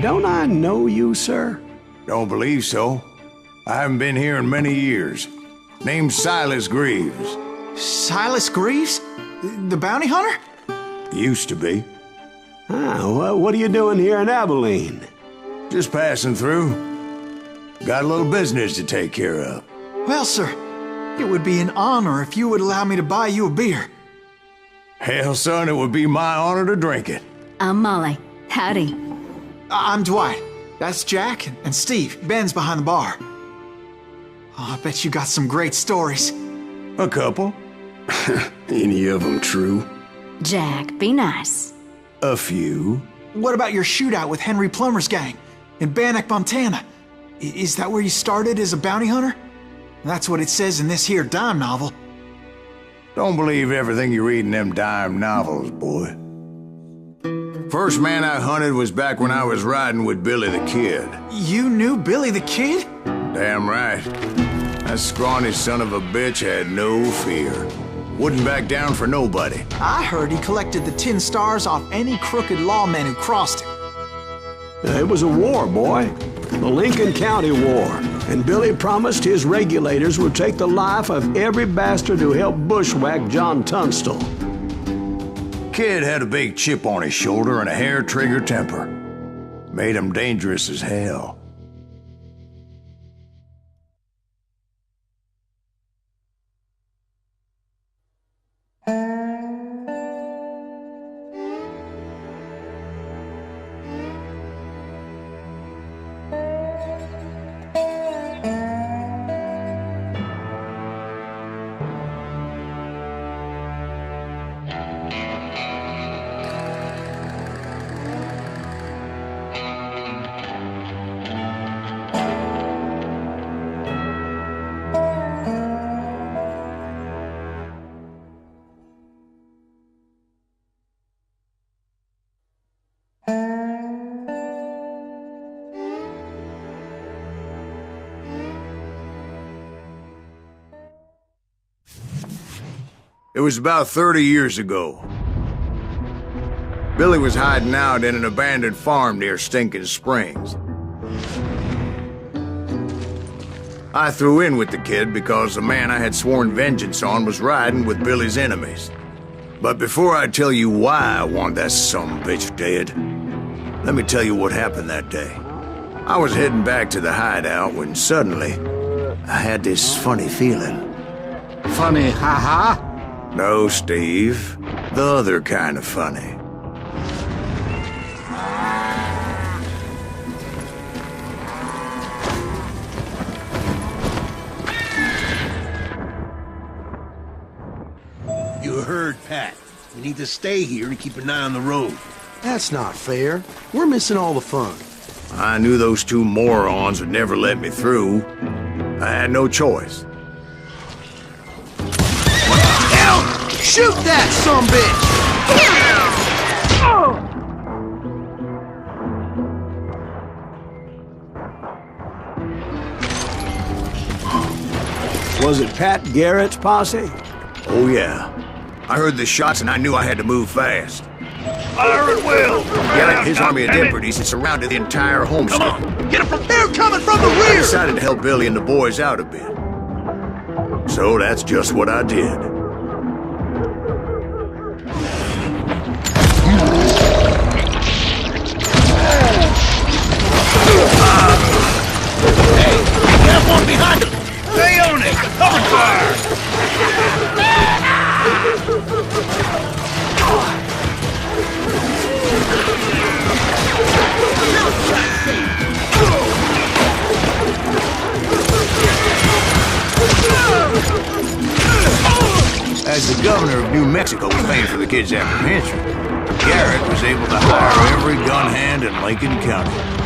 Don't I know you, sir? Don't believe so. I haven't been here in many years. Name's Silas Greaves. Silas Greaves? The bounty hunter? Used to be. Ah, what are you doing here in Abilene? Just passing through. Got a little business to take care of. Well, sir, it would be an honor if you would allow me to buy you a beer. Hell, son, it would be my honor to drink it. I'm Molly. Howdy. I'm Dwight. That's Jack and Steve. Ben's behind the bar. Oh, I bet you got some great stories. A couple. Any of them true? Jack, be nice. A few. What about your shootout with Henry Plummer's gang in Bannock, Montana? Is that where you started as a bounty hunter? That's what it says in this here dime novel. Don't believe everything you read in them dime novels, boy. First man I hunted was back when I was riding with Billy the Kid. You knew Billy the Kid? Damn right. That scrawny son of a bitch had no fear. Wouldn't back down for nobody. I heard he collected the 10 stars off any crooked lawmen who crossed him. It was a war, boy. The Lincoln County War. And Billy promised his regulators would take the life of every bastard who helped bushwhack John Tunstall. Kid had a big chip on his shoulder and a hair-trigger temper. Made him dangerous as hell. It was about 30 years ago. Billy was hiding out in an abandoned farm near Stinking Springs. I threw in with the kid because the man I had sworn vengeance on was riding with Billy's enemies. But before I tell you why I want that sumbitch dead, let me tell you what happened that day. I was heading back to the hideout when suddenly I had this funny feeling. Funny, haha? No, Steve. The other kind of funny. You heard Pat. We need to stay here and keep an eye on the road. That's not fair. We're missing all the fun. I knew those two morons would never let me through. I had no choice. Shoot that sumbitch! Was it Pat Garrett's posse? Oh yeah. I heard the shots and I knew I had to move fast. Fire at will! Garrett, his army of deputies had surrounded the entire homestead. Come on, get it from They're coming from the I rear! decided to help Billy and the boys out a bit. So that's just what I did. one behind him! Stay on it! Cover fire! As the governor of New Mexico was paying for the kid's apprehension, Garrett was able to hire every gun hand in Lincoln County.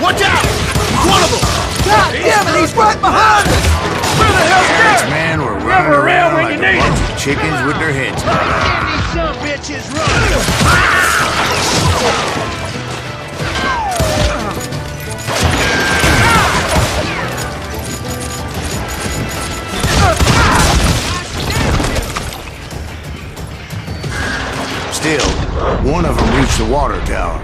Watch out! He's one of them! God damn it, he's right behind us! Where the hell's that? Man, we're running around like a bunch of chickens with their heads cut off. These some bitches run! Still, one of them reached the water tower.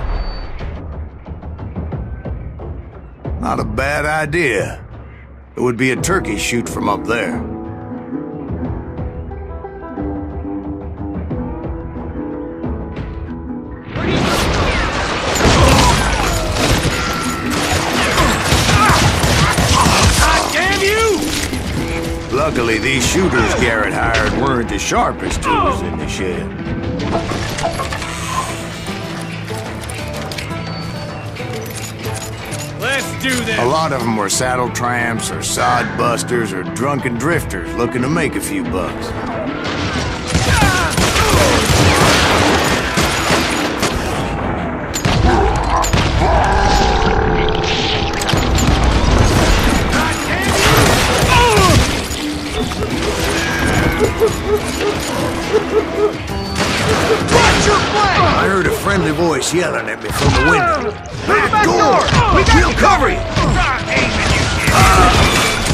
Not a bad idea. It would be a turkey shoot from up there. Damn you! Luckily, these shooters Garrett hired weren't the sharpest tools in the shed. Let's do this! A lot of them were saddle tramps or sod busters or drunken drifters looking to make a few bucks. I heard a friendly voice yelling at me from the window. Back door! We'll cover you!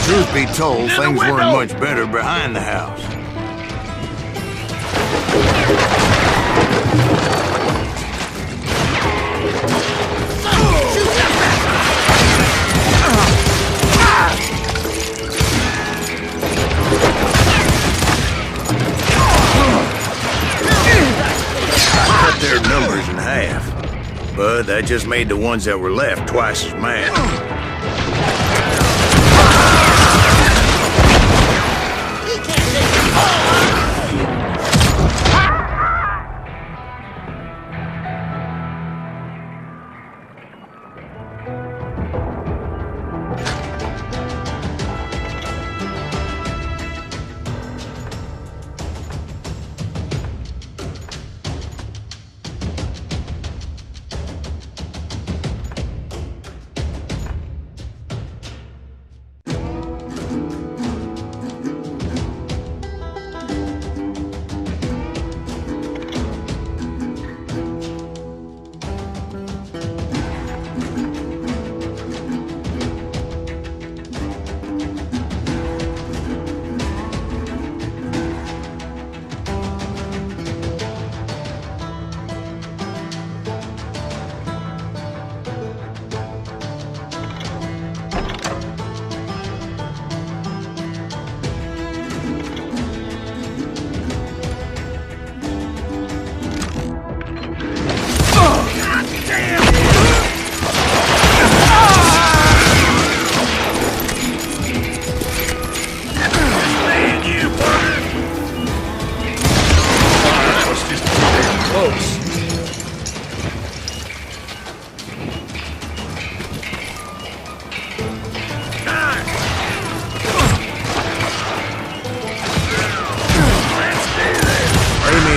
Truth be told, things weren't much better behind the house. Their numbers in half, but that just made the ones that were left twice as mad.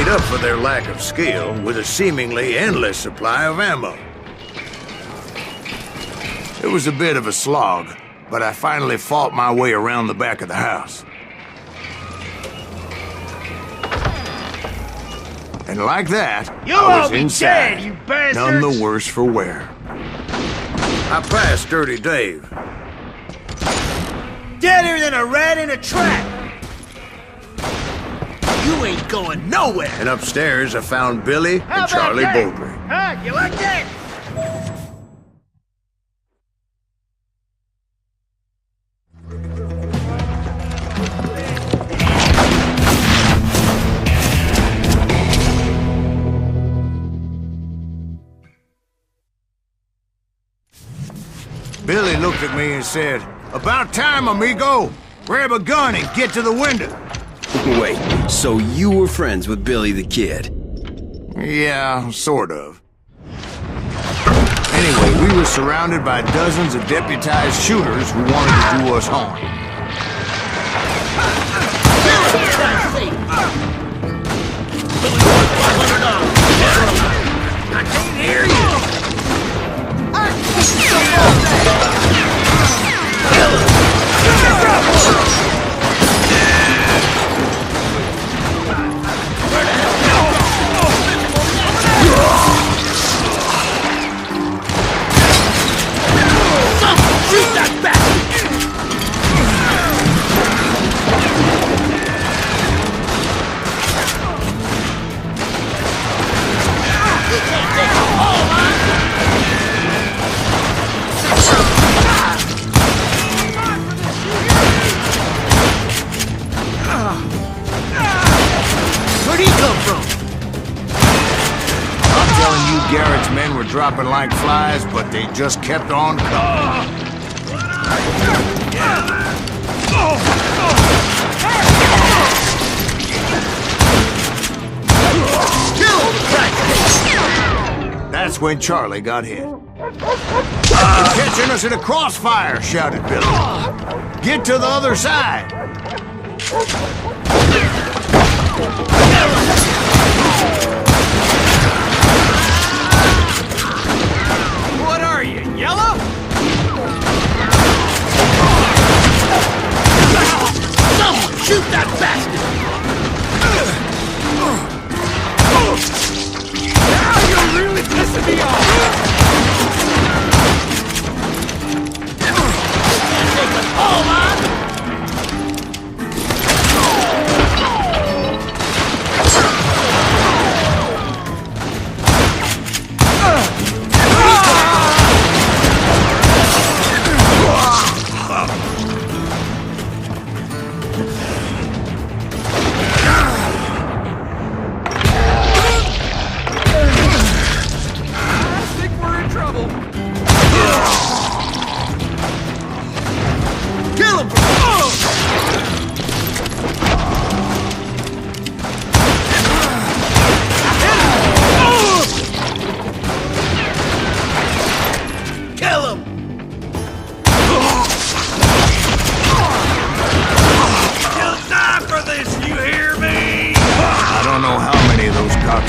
Up for their lack of skill with a seemingly endless supply of ammo. It was a bit of a slog, but I finally fought my way around the back of the house. And like that, I was inside, dead, you bastards! none the worse for wear. I passed Dirty Dave. Deader than a rat in a trap! You ain't going nowhere! And upstairs, I found Billy How and Charlie about that? Bowdry. Huh? You like that? Billy looked at me and said, "About time, amigo! Grab a gun and get to the window." Wait, so you were friends with Billy the Kid? Yeah, sort of. Anyway, we were surrounded by dozens of deputized shooters who wanted to do us harm. I can't hear you! dropping like flies, but they just kept on coming. That's when Charlie got hit. You're catching us in a crossfire, shouted Billy. Get to the other side. What are you, yellow? Someone shoot that bastard! Now you're really pissing me off! Take us all on!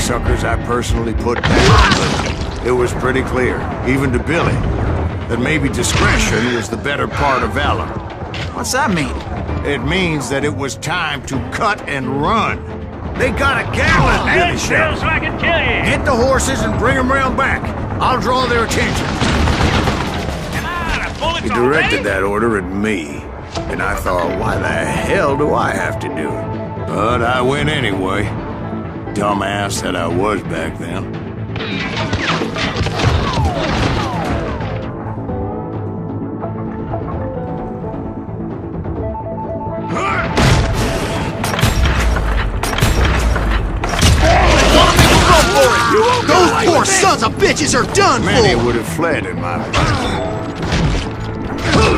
Suckers I personally put down, but it was pretty clear, even to Billy, that maybe discretion was the better part of valor. What's that mean? It means that it was time to cut and run. They got a gallon, Billy shouted. So I can kill you. Get the horses and bring them round back. I'll draw their attention. Come on, a bullet's He directed that order at me, and I thought, why the hell do I have to do it? But I went anyway. Dumbass that I was back then. Those poor sons of bitches are done Many for! would have fled in my place.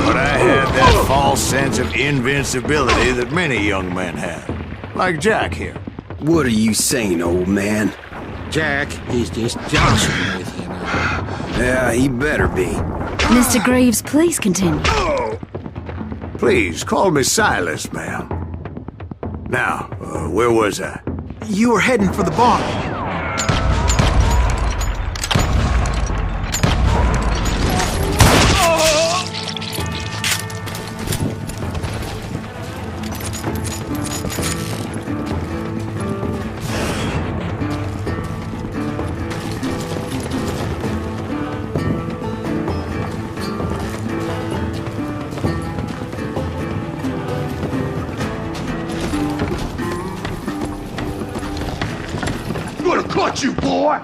But I had that false sense of invincibility that many young men have. Like Jack here. What are you saying, old man? Jack, he's just joshing with you now. Yeah, he better be. Mr. Greaves, please continue. Please, call me Silas, ma'am. Now, where was I? You were heading for the barn. Caught you, boy!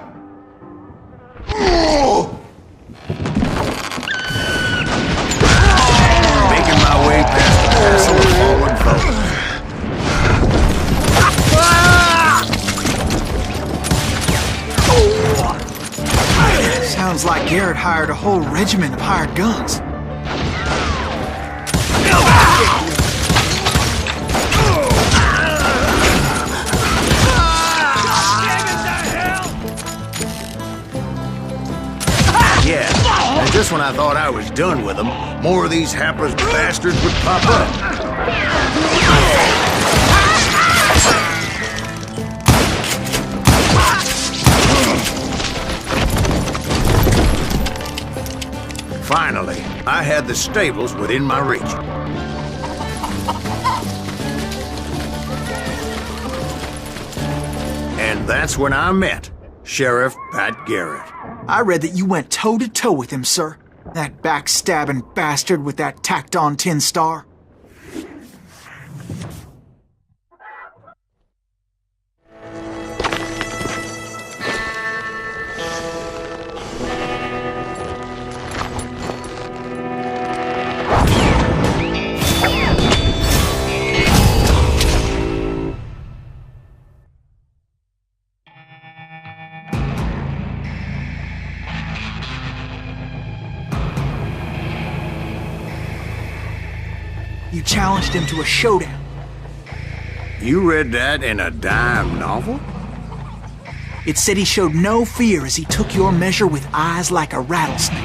Making my way past the castle of fallen foes. Sounds like Garrett hired a whole regiment of hired guns. Yeah, and just when I thought I was done with them, more of these hapless bastards would pop up. Finally, I had the stables within my reach. And that's when I met Sheriff Pat Garrett. I read that you went toe-to-toe with him, sir. That backstabbing bastard with that tacked-on tin star. You challenged him to a showdown. You read that in a dime novel? It said he showed no fear as he took your measure with eyes like a rattlesnake.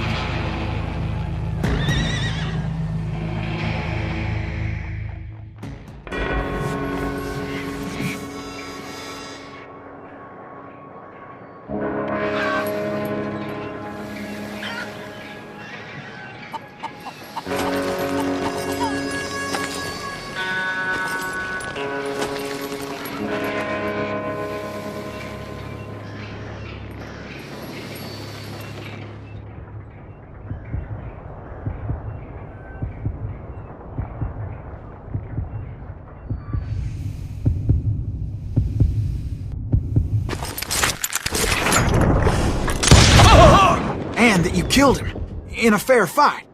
And that you killed him in a fair fight.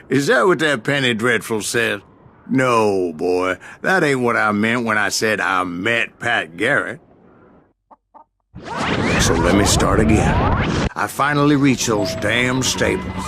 Is that what that Penny Dreadful said? No, boy. That ain't what I meant when I said I met Pat Garrett. So let me start again. I finally reached those damn stables.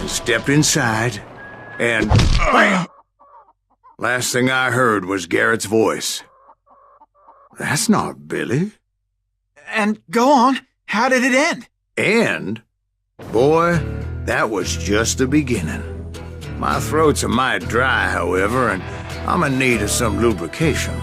Stepped inside, and bam! Last thing I heard was Garrett's voice. That's not Billy. And go on, how did it end? And, boy, that was just the beginning. My throat's a mite dry, however, and I'm in need of some lubrication.